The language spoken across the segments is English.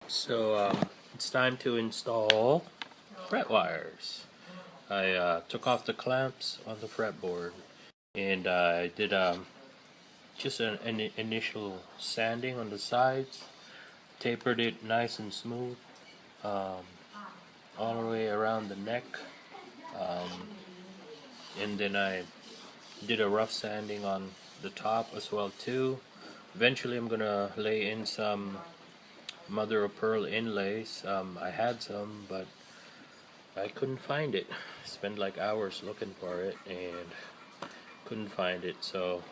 It's time to install fret wires. I took off the clamps on the fretboard and I did just an initial sanding on the sides, tapered it nice and smooth um, all the way around the neck, um, and then I did a rough sanding on the top as well too. Eventually I'm gonna lay in some mother of pearl inlays. I had some, but I couldn't find it. Spent like hours looking for it and couldn't find it. So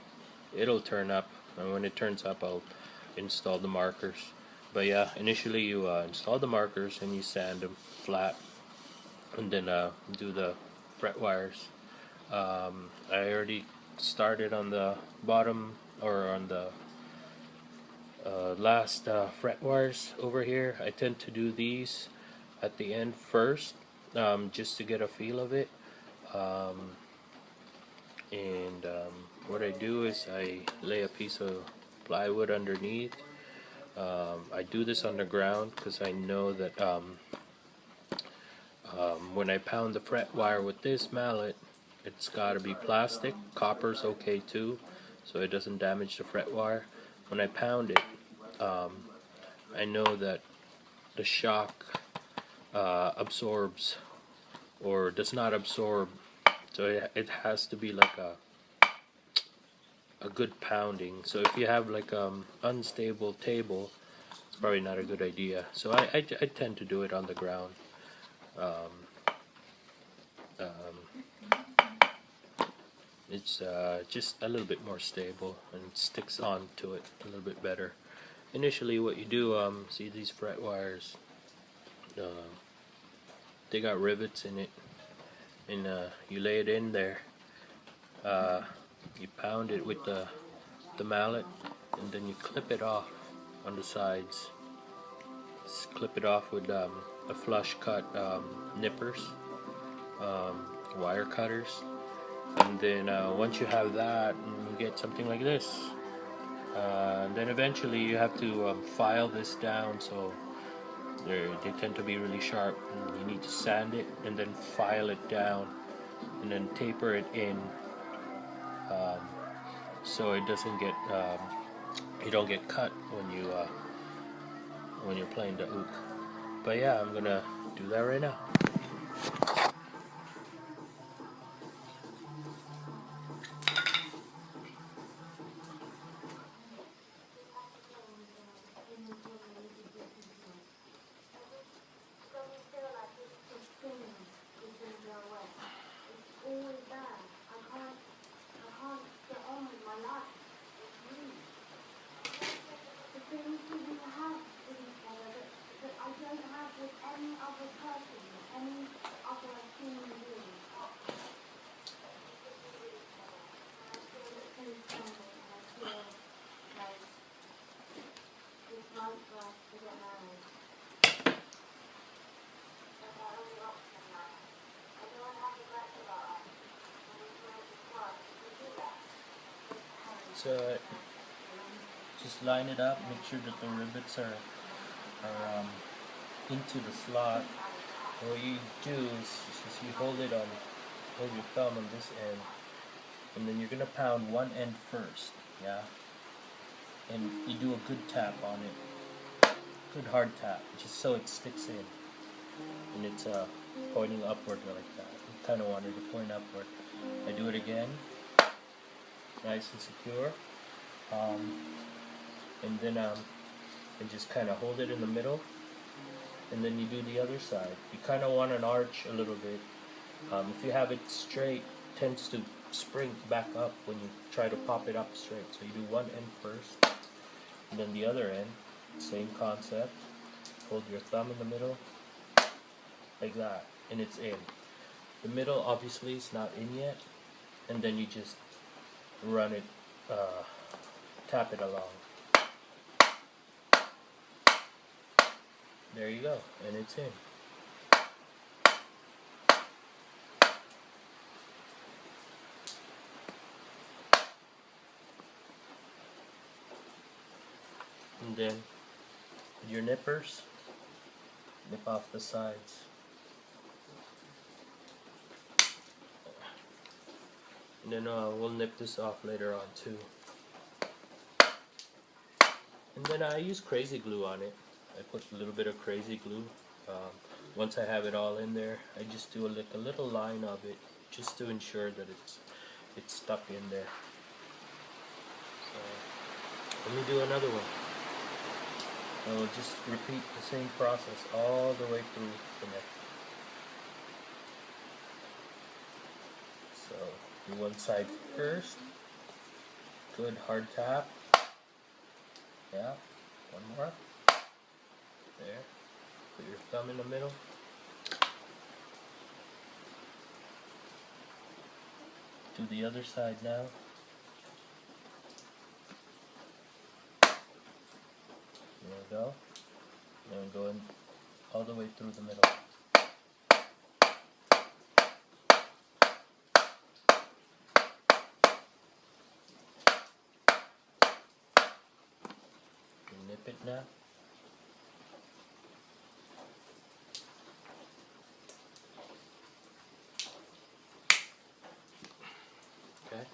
it'll turn up, and when it turns up, I'll install the markers. But yeah, initially you install the markers and you sand them flat, and then do the fret wires. I already started on the bottom, or on the last fret wires over here. I tend to do these at the end first, just to get a feel of it. Um, and what I do is I lay a piece of plywood underneath. I do this on the ground because I know that when I pound the fret wire with this mallet, it's got to be plastic. Copper's okay too, so it doesn't damage the fret wire. When I pound it, I know that the shock absorbs or does not absorb, so it has to be like a good pounding. So if you have like unstable table, it's probably not a good idea. So I tend to do it on the ground. Um, it's just a little bit more stable and it sticks on to it a little bit better. Initially what you do, see these fret wires, they got rivets in it, and you lay it in there. You pound it with the mallet, and then you clip it off on the sides. Just clip it off with a flush cut nippers, wire cutters, and then once you have that, you get something like this. And then eventually you have to file this down, so they tend to be really sharp, and you need to sand it and then file it down and then taper it in, so it doesn't get you don't get cut when you're playing the ook. But yeah, I'm gonna do that right now. So just line it up, make sure that the rivets are into the slot. And what you do is just you hold your thumb on this end, and then you're gonna pound one end first, yeah. And you do a good tap on it, good hard tap, just so it sticks in, and it's pointing upward like that. You kind of want it to point upward. I do it again, nice and secure. And then and just kind of hold it in the middle, and then you do the other side. You kind of want an arch a little bit. If you have it straight, it tends to spring back up when you try to pop it up straight. So you do one end first, and then the other end, same concept. Hold your thumb in the middle, like that, and it's in. The middle obviously is not in yet, and then you just run it, tap it along. There you go, and it's in. And then with your nippers, nip off the sides. And then we'll nip this off later on too. And then I use crazy glue on it. I put a little bit of crazy glue. Once I have it all in there, I just do a little line of it, just to ensure that it's stuck in there. So let me do another one. I will just repeat the same process all the way through the neck. So do one side first. Good hard tap. Yeah, one more. There. Put your thumb in the middle. Do the other side now. There we go. And go in all the way through the middle. Nip it now. Okay.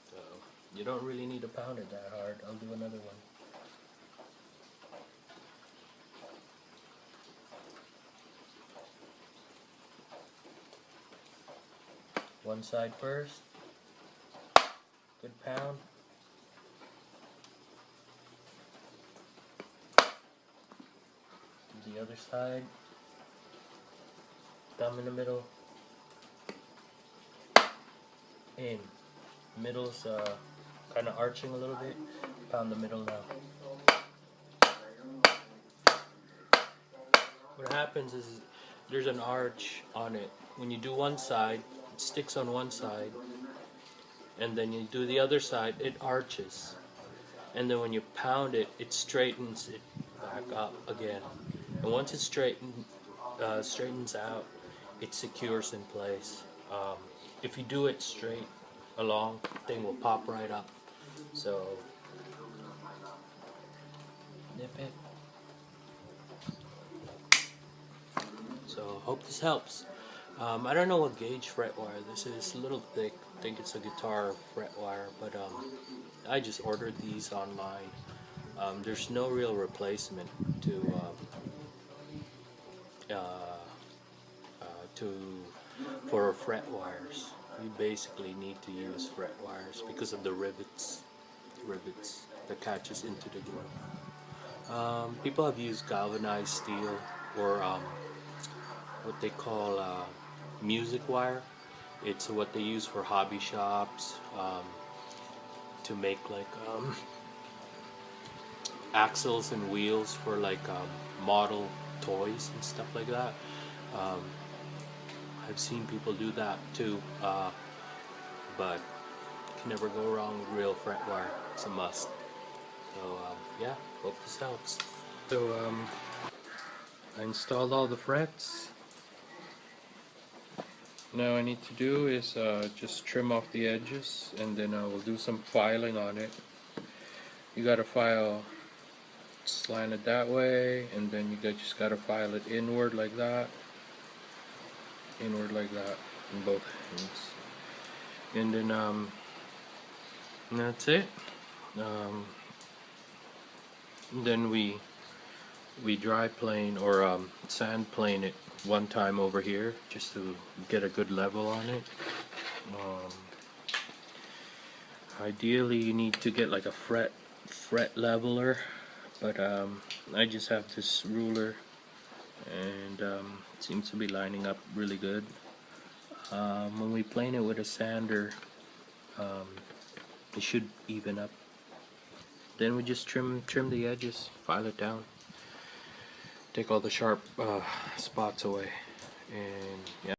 So you don't really need to pound it that hard. I'll do another one. One side first. Good pound. Do the other side. Thumb in the middle. In. Middle's kind of arching a little bit. Pound the middle now. What happens is there's an arch on it. When you do one side, it sticks on one side, and then you do the other side, it arches, and then when you pound it, it straightens it back up again, and once it straightens out, it secures in place. If you do it straight along, thing will pop right up. So nip it. So hope this helps. I don't know what gauge fret wire this is. It's a little thick. I think it's a guitar fret wire, but I just ordered these online. There's no real replacement for fret wires. You basically need to use fret wires because of the rivets that catches into the groove. People have used galvanized steel or what they call music wire. It's what they use for hobby shops to make like axles and wheels for like model toys and stuff like that. I've seen people do that too, but you can never go wrong with real fret wire. It's a must. So yeah, hope this helps. So I installed all the frets. Now I need to do is just trim off the edges, and then we'll do some filing on it. You gotta file slanted that way, and then you just gotta file it inward like that, in both ends, and then that's it. Then we dry plane or sand plane it one time over here just to get a good level on it. Ideally you need to get like a fret leveler, but I just have this ruler, and it seems to be lining up really good. When we plane it with a sander, it should even up. Then we just trim the edges, file it down, take all the sharp spots away, and yeah.